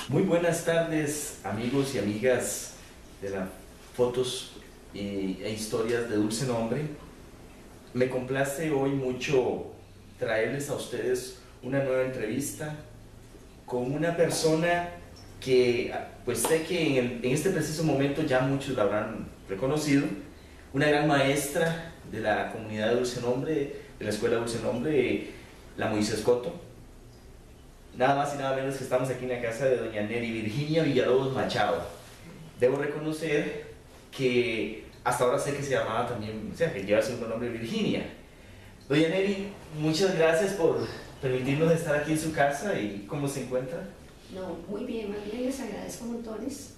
Muy buenas tardes, amigos y amigas de las fotos e historias de Dulce Nombre. Me complace hoy mucho traerles a ustedes una nueva entrevista con una persona que, pues sé que en este preciso momento ya muchos la habrán reconocido, una gran maestra de la comunidad de Dulce Nombre, de la Escuela Dulce Nombre, la Moisés Coto. Nada más y nada menos que estamos aquí en la casa de doña Neri Virginia Villalobos Machado. Debo reconocer que hasta ahora sé que se llamaba también, o sea, que lleva el segundo nombre Virginia. Doña Neri, muchas gracias por permitirnos estar aquí en su casa. ¿Y cómo se encuentra? No, muy bien, más bien les agradezco montones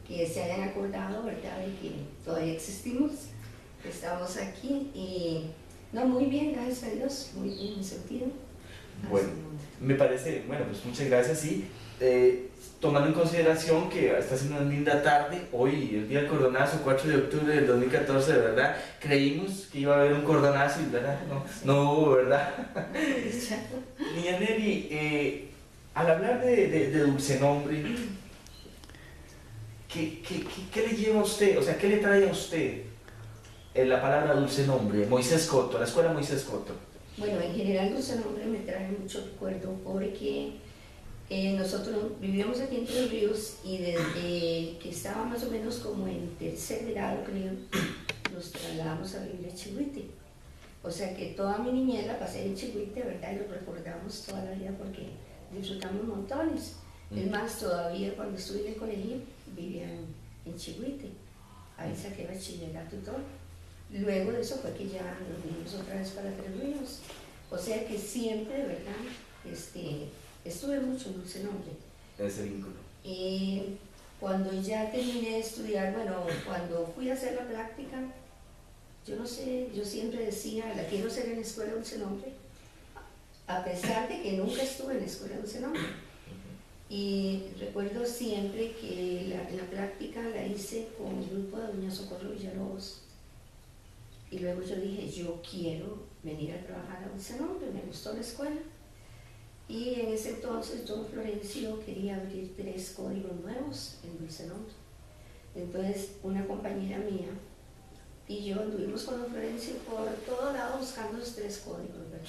que se hayan acordado, ¿verdad?, de que todavía existimos, que estamos aquí y no, muy bien, gracias a Dios, muy bien en mi sentido. Bueno, me parece, bueno, pues muchas gracias y tomando en consideración que está siendo una linda tarde, hoy, el día del cordonazo, 4 de octubre del 2014, de verdad, creímos que iba a haber un cordonazo y ¿verdad? No hubo, ¿verdad? Niña Neri, al hablar de Dulce Nombre, ¿qué le lleva a usted, o sea, qué le trae a usted la palabra Dulce Nombre, Moisés Coto, la escuela Moisés Coto? Bueno, en general Dulce Nombre me trae mucho recuerdo porque nosotros vivíamos aquí en Tres Ríos y desde que estaba más o menos como en tercer grado, creo, nos trasladamos a vivir a Chihuite. O sea que toda mi niñez la pasé en Chihuite, ¿verdad? Y lo recordamos toda la vida porque disfrutamos montones. Es más, todavía cuando estuve en el colegio vivía en Chihuite. Ahí saqué bachillerato y todo. Luego de eso fue que ya nos vinimos otra vez para Tres Ríos. O sea que siempre, de verdad, estuve mucho en Dulce Nombre. Ese vínculo. Y cuando ya terminé de estudiar, bueno, cuando fui a hacer la práctica, yo no sé, yo siempre decía, la quiero hacer en la Escuela Dulce Nombre, a pesar de que nunca estuve en la Escuela Dulce Nombre. Y recuerdo siempre que la práctica la hice con el grupo de doña Socorro Villalobos. Y luego yo dije, yo quiero venir a trabajar a Dulce Nombre, me gustó la escuela. Y en ese entonces don Florencio quería abrir 3 códigos nuevos en Dulce Nombre. Entonces una compañera mía y yo anduvimos con don Florencio por todo lado buscando los 3 códigos, ¿verdad?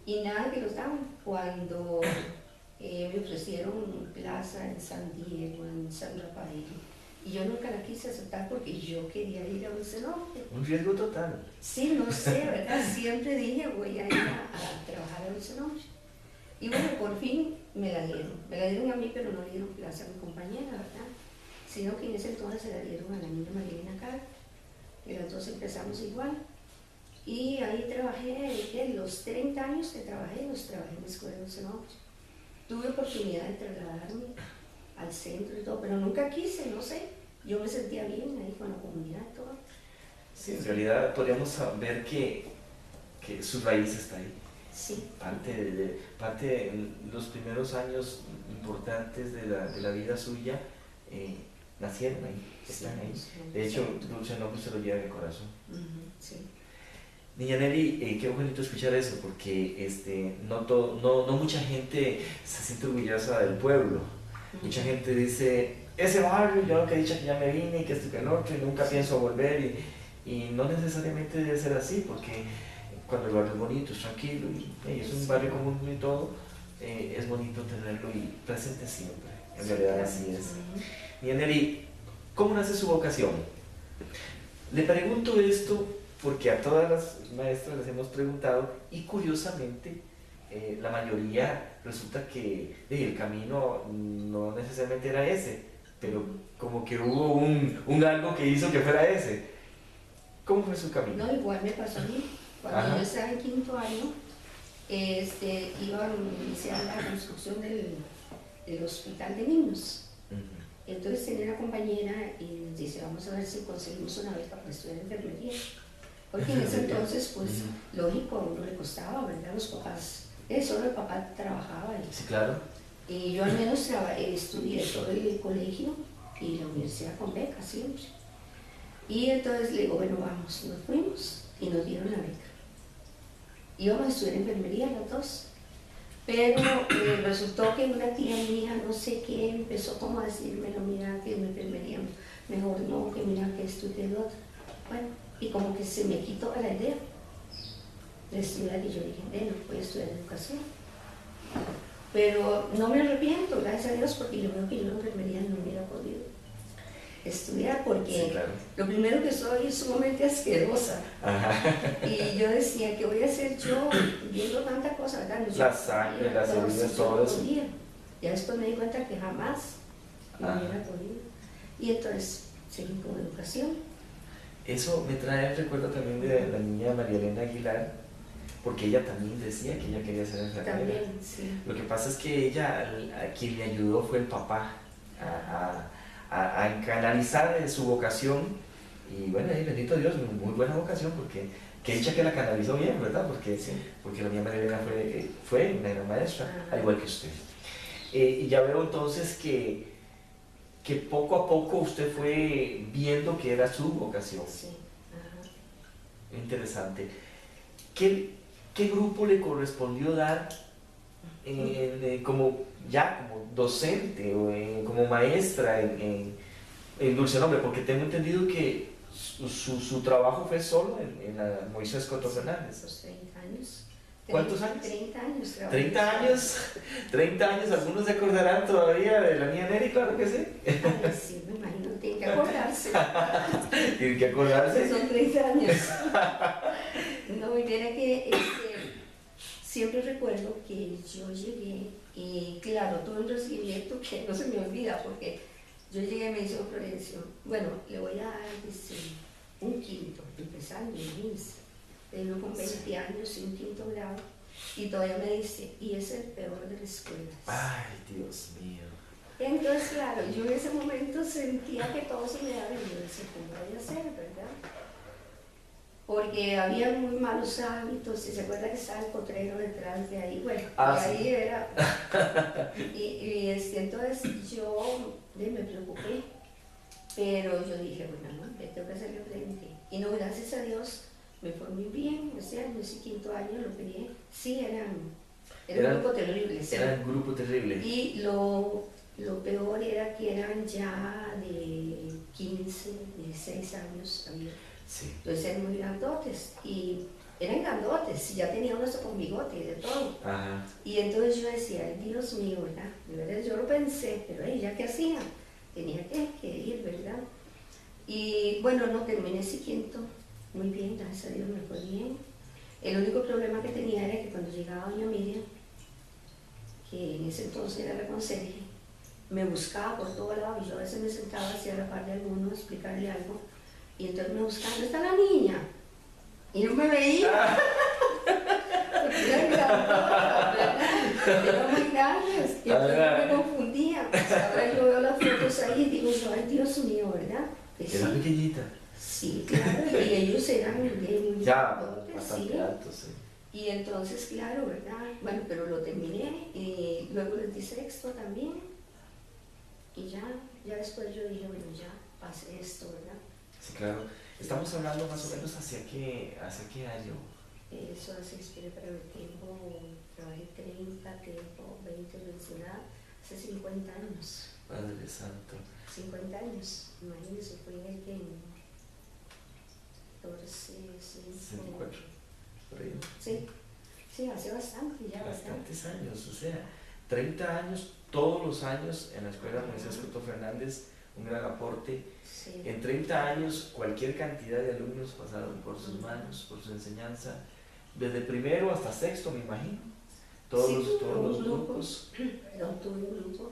Y nada que los daban. Cuando me ofrecieron plaza en San Diego, en San Rafael, y yo nunca la quise aceptar porque yo quería ir a Dulce Nombre. Un riesgo total. Sí, no sé, ¿verdad? Siempre dije voy a ir a trabajar a Dulce Nombre. Y bueno, por fin me la dieron. Me la dieron a mí, pero no le dieron plaza a mi compañera, ¿verdad? Sino que en ese entonces se la dieron a la niña Marilena Cara. Y las dos empezamos igual. Y ahí trabajé, los 30 años que trabajé, los trabajé en la escuela de Dulce Nombre. Tuve oportunidad de trasladarme al centro y todo, pero nunca quise, no sé. Yo me sentía bien ahí con la comunidad y todo. Sí, en realidad podríamos ver que su raíz está ahí. Sí. Parte de los primeros años importantes de la vida suya nacieron ahí, están ahí. De hecho, Dulce Nombre se lo lleva en el corazón. Sí. Niña Nelly, qué bonito escuchar eso, porque no mucha gente se siente orgullosa del pueblo. Mucha gente dice, ese barrio, yo lo que he dicho que ya me vine, y que esto y que el otro, y nunca pienso volver, y no necesariamente debe ser así, porque cuando el barrio es bonito, es tranquilo, y es un barrio común y todo, es bonito tenerlo y presente siempre. En realidad así es. Niña Nelly, ¿cómo nace su vocación? Le pregunto esto porque a todas las maestras les hemos preguntado y curiosamente la mayoría resulta que el camino no necesariamente era ese, pero como que hubo un algo que hizo que fuera ese. ¿Cómo fue su camino? No, igual me pasó a mí. Cuando yo estaba en 5º año, iba a iniciar la construcción del hospital de niños. Entonces tenía una compañera y nos dice, vamos a ver si conseguimos una beca para estudiar enfermería. Porque en ese entonces, pues, lógico, a uno le costaba, ¿verdad? Los papás, solo el papá trabajaba. Sí, claro. Y yo al menos estudié todo el colegio y la universidad con beca siempre. Y entonces le digo, bueno, vamos, nos fuimos y nos dieron la beca. Íbamos a estudiar enfermería los dos. Pero resultó que una tía mía, no sé qué, empezó como a decirme, no, mira, que me enfermería, mejor no, que mira que esto y que lo otro. Bueno, y como que se me quitó la idea de estudiar y yo dije, bueno, voy a estudiar educación. Pero no me arrepiento, gracias a Dios, porque yo creo que yo la enfermería no hubiera podido estudiar, porque Sí, claro. lo primero que soy es sumamente asquerosa. Ajá. Y yo decía, ¿qué voy a hacer yo viendo tanta cosa, verdad? Yo La sangre, las heridas, todo eso. podía. Ya después me di cuenta que jamás me Ajá. hubiera podido. Y entonces seguí con educación. Eso me trae el recuerdo también de la niña María Elena Aguilar, porque ella también decía que ella quería ser enfermera. También, sí. Lo que pasa es que ella, a quien le ayudó fue el papá a canalizar su vocación. Y bueno, bendito Dios, muy buena vocación, porque que dicha que la canalizó bien, ¿verdad? Porque, Sí. porque la niña María Elena fue una gran maestra, Ajá. al igual que usted. Y ya veo entonces que poco a poco usted fue viendo que era su vocación. Sí. Ajá. Interesante. ¿Qué grupo le correspondió dar como docente o como maestra en Dulce Nombre? Porque tengo entendido que su trabajo fue solo en la Moisés Coto Fernández. Los 30 años. ¿Cuántos años? 30 años trabajé. 30 años, 30 años, algunos se acordarán todavía de la niña Neri, claro que sí. Ay, sí, me imagino, tienen que acordarse. Tienen que acordarse. Son 30 años. No, y mira que siempre recuerdo que yo llegué y claro, tuve un recibimiento que no se me olvida porque yo llegué y me dijo Florencio, bueno, le voy a dar un quinto, empezando en 15, pero con 20 años y un quinto grado, y todavía me dice, y es el peor de la escuela. Ay, Dios mío. Entonces, claro, yo en ese momento sentía que todo se me daba y yo decía, ¿cómo voy a hacer, verdad? Porque había muy malos hábitos, y se acuerda que estaba el potrero detrás de ahí, bueno, y sí. ahí era, entonces yo me preocupé, pero yo dije, bueno, no, le tengo que hacerle frente, y no, gracias a Dios, me fue muy bien, ese año, ese quinto año lo peleé, sí, era un grupo terrible, sí. Era un grupo terrible. Y lo peor era que eran ya de 15, 16 años también. Sí. Entonces eran muy grandotes y eran grandotes, y ya tenía uno hasta con bigote y de todo. Ajá. Y entonces yo decía, ay, Dios mío, ¿verdad? De verdad yo lo pensé, pero ¿ya qué hacía? Tenía que ir, ¿verdad? Y bueno, no terminé ese quinto, muy bien, gracias a Dios me fue bien. El único problema que tenía era que cuando llegaba doña Miriam, que en ese entonces era la conserje, me buscaba por todo lado y yo a veces me sentaba hacia la par de alguno a explicarle algo y entonces me buscaba, ¿dónde está la niña? Y no me veía. Porque era grandota, ¿verdad? Era muy grandes y entonces me confundía. Ahora yo veo las fotos ahí y digo yo, ay Dios mío, ¿verdad? Que Era sí. pequeñita. Sí, claro, y ellos eran muy Ya, grandotes, bastante sí. altos, sí. Y entonces, claro, ¿verdad? Bueno, pero lo terminé y luego les di sexto también. Y ya después yo dije, bueno, ya pasé esto, ¿verdad? Sí, claro. Estamos hablando más o menos hacia qué año. Eso hace, espere para el tiempo, trabajé 30, tiempo, 20, mencionar, hace 50 años. Padre Santo. 50 años, imagínense, fue en el que 14, 64, por ahí. Sí, hace bastante, ya Bastantes años, o sea, 30 años, todos los años en la escuela Moisés Coto Fernández, un gran aporte. Sí. En 30 años, cualquier cantidad de alumnos pasaron por sus manos, por su enseñanza, desde primero hasta sexto, me imagino. Todos los grupos. Yo tuve un grupo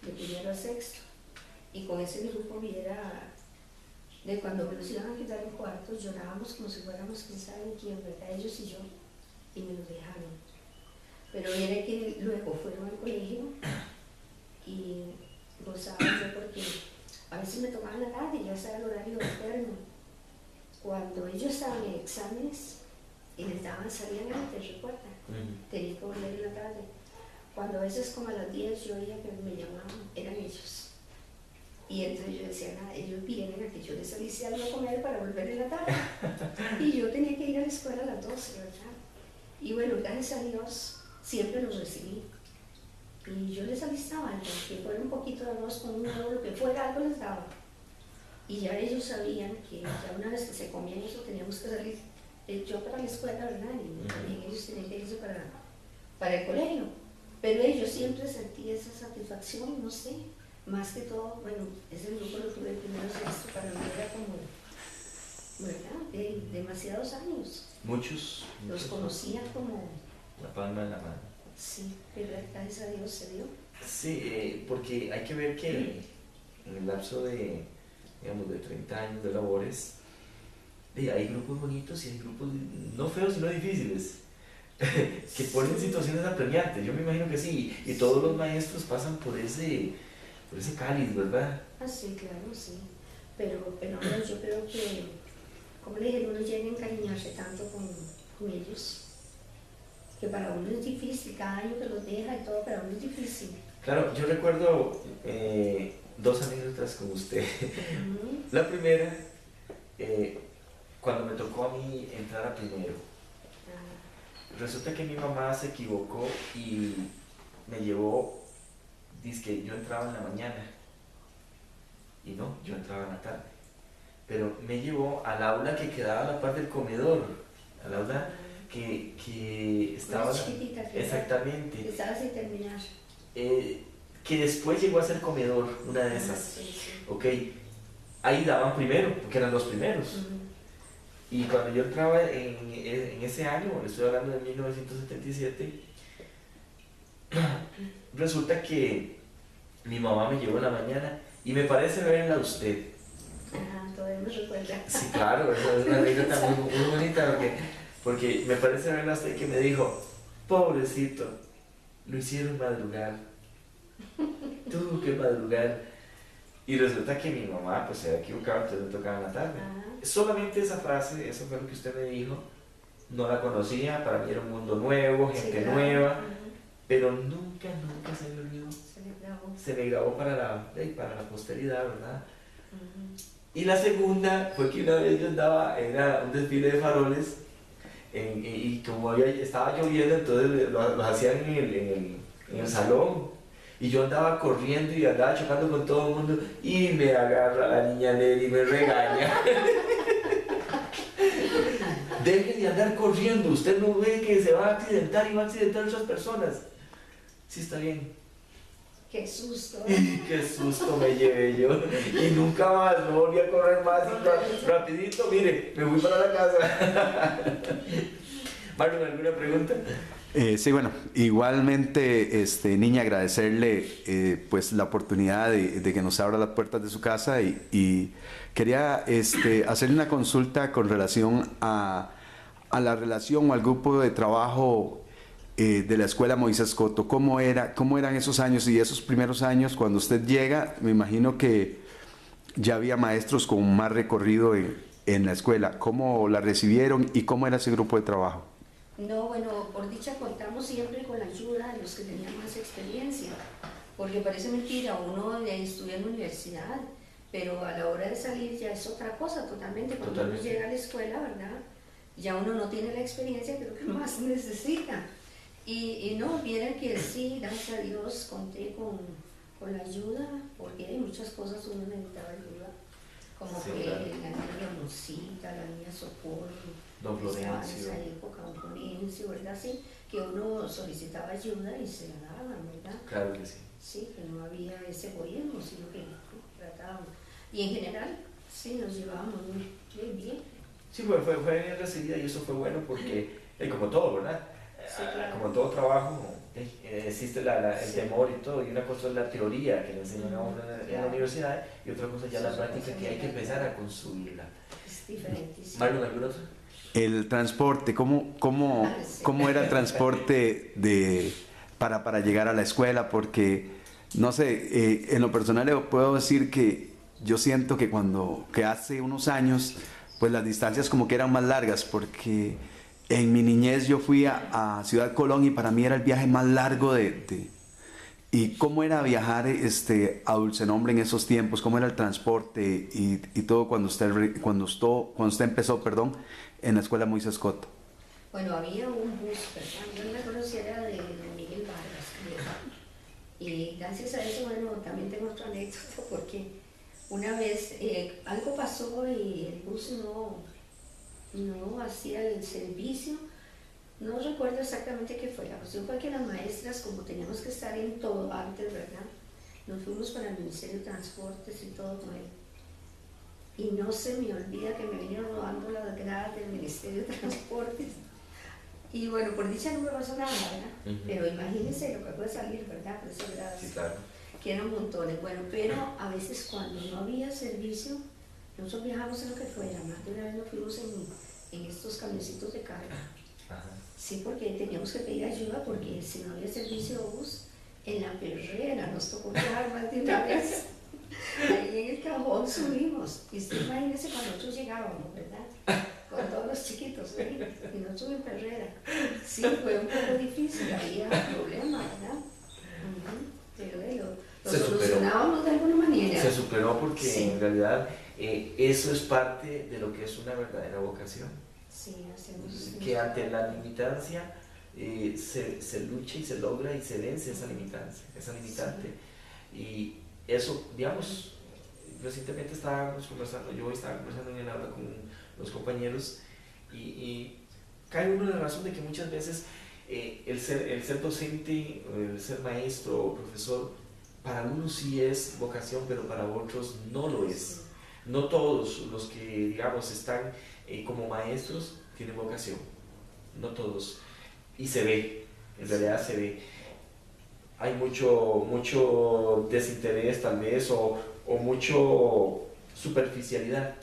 de primero a sexto, y con ese grupo viera, de cuando nos iban a quitar el cuarto, llorábamos como si fuéramos quién sabe quién, ¿verdad? Ellos y yo, y me lo dejaron. Pero viene que luego fueron al colegio y gozaba yo porque a veces me tomaban la tarde y ya estaba el horario alterno. Cuando ellos estaban en exámenes y les daban, salían antes, recuerda, tenía que volver en la tarde. Cuando a veces como a las 10 yo oía que me llamaban, eran ellos. Y entonces yo decía, nada, ellos vienen a que yo les avise algo a comer para volver en la tarde. Y yo tenía que ir a la escuela a las 12, ¿verdad? Y bueno, gracias a Dios, siempre los recibí. avisaban, que fuera un poquito de arroz con un huevo, lo que fuera, algo les daba. Y ya ellos sabían que ya una vez que se comían eso teníamos que salir, yo para la escuela, ¿verdad? Y también ellos tenían que irse para el colegio. Pero ellos siempre sentí esa satisfacción, no sé, más que todo, bueno, ese grupo lo tuve primero sexto, para mí era como, ¿verdad? De demasiados años. Muchos. Los conocía como... La palma de la mano. Sí, pero gracias a Dios se dio. Sí, porque hay que ver que en el lapso de, digamos, de 30 años de labores, hay grupos bonitos y hay grupos no feos sino difíciles que ponen situaciones apremiantes. Yo me imagino que sí, y todos los maestros pasan por ese cáliz, ¿verdad? Ah, sí, claro, sí. Pero no, yo creo que, como le dije, uno llega a encariñarse tanto con ellos, que para uno es difícil, cada año que los deja y todo, para uno es difícil. Claro, yo recuerdo dos anécdotas con usted. La primera, cuando me tocó a mí entrar a primero. Resulta que mi mamá se equivocó y me llevó, dice que yo entraba en la mañana y no, yo entraba en la tarde, pero me llevó al aula que quedaba a la par del comedor, al aula que estaba... Una chiquitita que exactamente. estaba sin terminar. Que después llegó a ser comedor, una de esas. Sí. Ok, ahí daban primero, porque eran los primeros. Y cuando yo entraba en ese año, estoy hablando de 1977, resulta que mi mamá me llevó en la mañana y me parece verla a usted. Ajá, todavía me recuerda. Sí, claro, es una anécdota muy bonita porque me parece verla a usted que me dijo, pobrecito, lo hicieron madrugar, tuvo que madrugar. Y resulta que mi mamá pues se había equivocado, entonces me tocaba en la tarde. Solamente esa frase, eso fue lo que usted me dijo, no la conocía, para mí era un mundo nuevo, gente nueva, pero nunca se me olvidó. Se me grabó para la posteridad, ¿verdad? Y la segunda fue que una vez yo andaba, era un desfile de faroles, y como estaba lloviendo, entonces los hacían en el salón. Y yo andaba corriendo y andaba chocando con todo el mundo y me agarra la niña Nelly y me regaña. Deje de andar corriendo, usted no ve que se va a accidentar y va a accidentar a otras personas. Sí, está bien. Qué susto. Qué susto me llevé yo. Y nunca más, no volví a correr más. Y rapidito, mire, me fui para la casa. Marlon, ¿alguna pregunta? Sí, bueno, igualmente, niña, agradecerle pues la oportunidad de que nos abra las puertas de su casa y quería hacerle una consulta con relación a la relación o al grupo de trabajo de la escuela Moisés Cotto. ¿Cómo eran esos años y esos primeros años cuando usted llega? Me imagino que ya había maestros con más recorrido en la escuela. ¿Cómo la recibieron y cómo era ese grupo de trabajo? No, bueno, por dicha contamos siempre con la ayuda de los que tenían más experiencia, porque parece mentira, uno estudia en la universidad, pero a la hora de salir ya es otra cosa totalmente. Cuando uno llega a la escuela, ¿verdad? Ya uno no tiene la experiencia que lo que más necesita. Y no, vieran que sí, gracias a Dios conté con la ayuda, porque hay muchas cosas uno necesitaba ayuda, como sí, que claro, la niña Rosita, la niña Socorro, Don Florencio. En esa época, Don Florencio, ¿verdad? Sí, que uno solicitaba ayuda y se la daban, ¿verdad? Claro que sí. Sí, que no había ese egoísmo, sino que tratábamos. Y en general, sí, nos llevábamos muy bien. Sí, fue bien recibida y eso fue bueno porque, como todo, ¿verdad? Sí, claro. Como todo trabajo, existe el temor y todo, y una cosa es la teoría que le enseñan a uno en la universidad y otra cosa ya la práctica que hay que empezar a construirla. Es diferentísimo. ¿Marlon, alguna otra? El transporte, ¿cómo era el transporte para llegar a la escuela? Porque, no sé, en lo personal le puedo decir que yo siento que hace unos años, pues las distancias como que eran más largas, porque en mi niñez yo fui a Ciudad Colón y para mí era el viaje más largo ¿Y cómo era viajar a Dulcenombre en esos tiempos? ¿Cómo era el transporte y todo cuando usted empezó, en la escuela Moisés Cotto? Bueno, había un bus, ¿verdad? Yo no me conocía, era de Miguel Vargas, Y gracias a eso, bueno, también tengo otra anécdota porque una vez algo pasó y el bus no hacía el servicio. No recuerdo exactamente qué fue. La cuestión fue que las maestras, como teníamos que estar en todo antes, ¿verdad? Nos fuimos para el Ministerio de Transportes y todo con él. Y no se me olvida que me vinieron rodando las gradas del Ministerio de Transportes. Y bueno, por dicha no me pasó nada, ¿verdad? Pero imagínense lo que puede salir, ¿verdad? Por esas gradas. Sí, claro. Que eran montones. Bueno, pero a veces cuando no había servicio, nosotros viajábamos en lo que fuera. Más de una vez nos fuimos en estos camioncitos de carga. Ajá. Sí, porque teníamos que pedir ayuda porque si no había servicio de bus, en la perrera nos tocó viajar más de una vez. Ahí en el cajón subimos. Y usted imagínese cuando nosotros llegábamos, ¿verdad? Con todos los chiquitos, ¿sí? Y nosotros en perrera. Sí, fue un poco difícil, había problemas, ¿verdad? Pero lo solucionábamos de alguna manera. Se superó porque sí. En realidad eso es parte de lo que es una verdadera vocación. Sí, hacemos que ante la limitancia se lucha y se logra y se vence esa limitante. Sí. Y eso, digamos, recientemente estábamos conversando, yo estaba conversando en el aula con los compañeros y cae uno en la razón de que muchas veces el ser docente, el ser maestro o profesor, para algunos sí es vocación, pero para otros no lo es. Sí. No todos los que, digamos, están como maestros tienen vocación, no todos, y se ve, en realidad se ve. Hay mucho desinterés tal vez o mucho superficialidad.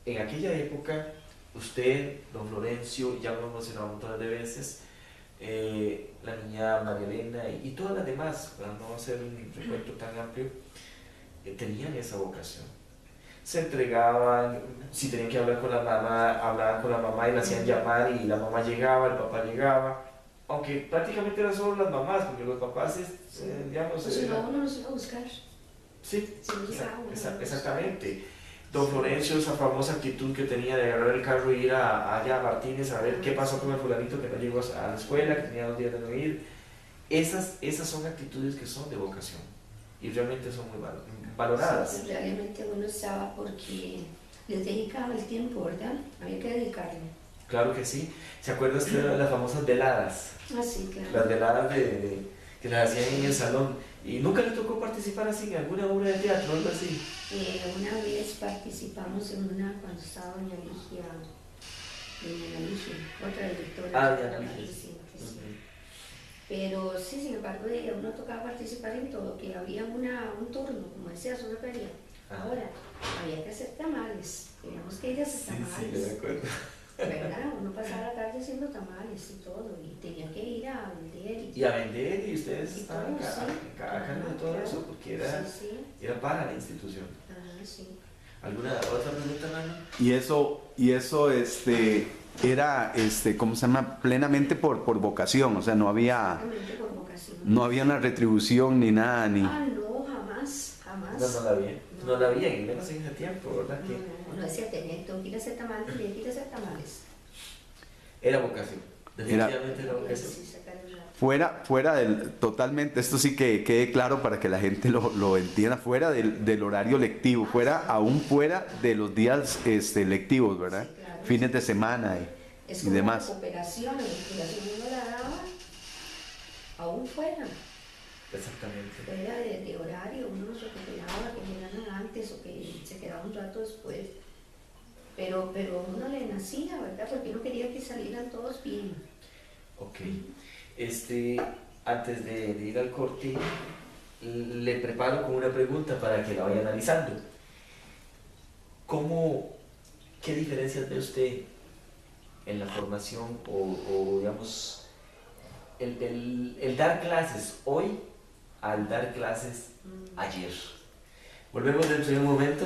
En aquella época, usted, don Florencio, ya lo hemos mencionado montones de veces, la niña María Elena y todas las demás, para no hacer un recuento tan amplio, tenían esa vocación. Se entregaban, si tenían que hablar con la mamá, hablaban con la mamá y la hacían llamar y la mamá llegaba, el papá llegaba, aunque prácticamente eran solo las mamás, porque los papás, digamos... Pues si no, uno los iba a buscar. Sí, exactamente. Don Florencio, esa famosa actitud que tenía de agarrar el carro e ir allá a Martínez a ver qué pasó con el fulanito que no llegó a la escuela, que tenía 2 días de no ir. Esas son actitudes que son de vocación y realmente son muy valoradas. Sí, realmente uno estaba porque les dedicaba el tiempo, ¿verdad? Había que dedicarle. Claro que sí. ¿Se acuerda usted de las famosas veladas? Ah, sí, claro. Las veladas que las hacían en el salón. ¿Y nunca le tocó participar así en alguna obra de teatro o algo así? Una vez participamos en una cuando estaba doña Ligia, otra directora. Ah, doña Ligia. Sí. Pero sí, sin embargo, uno tocaba participar en todo, que había un turno, como decías, una feria. Ahora, había que hacer tamales, teníamos que ir a hacer tamales. Sí, me acuerdo. ¿Verdad? Uno pasaba la tarde haciendo tamales y todo, y tenía que ir a vender. Y a vender, y ustedes estaban a cargo de todo eso, porque era para la institución. Sí. ¿Alguna otra pregunta, Manu? Y eso era, ¿cómo se llama? Plenamente por vocación, o sea, no había... Exactamente, por vocación. No había una retribución ni nada, ni... Ah, no, jamás. No la había. No la había, y menos en ese tiempo, ¿verdad? No decía, tenía que ir a hacer tamales, tenía que ir a hacer tamales. Era vocación, definitivamente era vocación. Fuera totalmente, esto sí que quede claro para que la gente lo entienda, fuera del horario lectivo, aún fuera de los días lectivos, ¿verdad? Sí, claro, fines de semana y demás. La cooperación uno la daba aún fuera. Exactamente. Fuera de horario, uno los recuperaba, que llegaran antes o que se quedaba un rato después. Pero uno le nacía, ¿verdad? Porque uno quería que salieran todos bien. Ok. Antes de ir al corte, le preparo con una pregunta para que la vaya analizando. ¿Qué diferencias ve usted en la formación o digamos, el dar clases hoy al dar clases ayer? Volvemos dentro de un momento.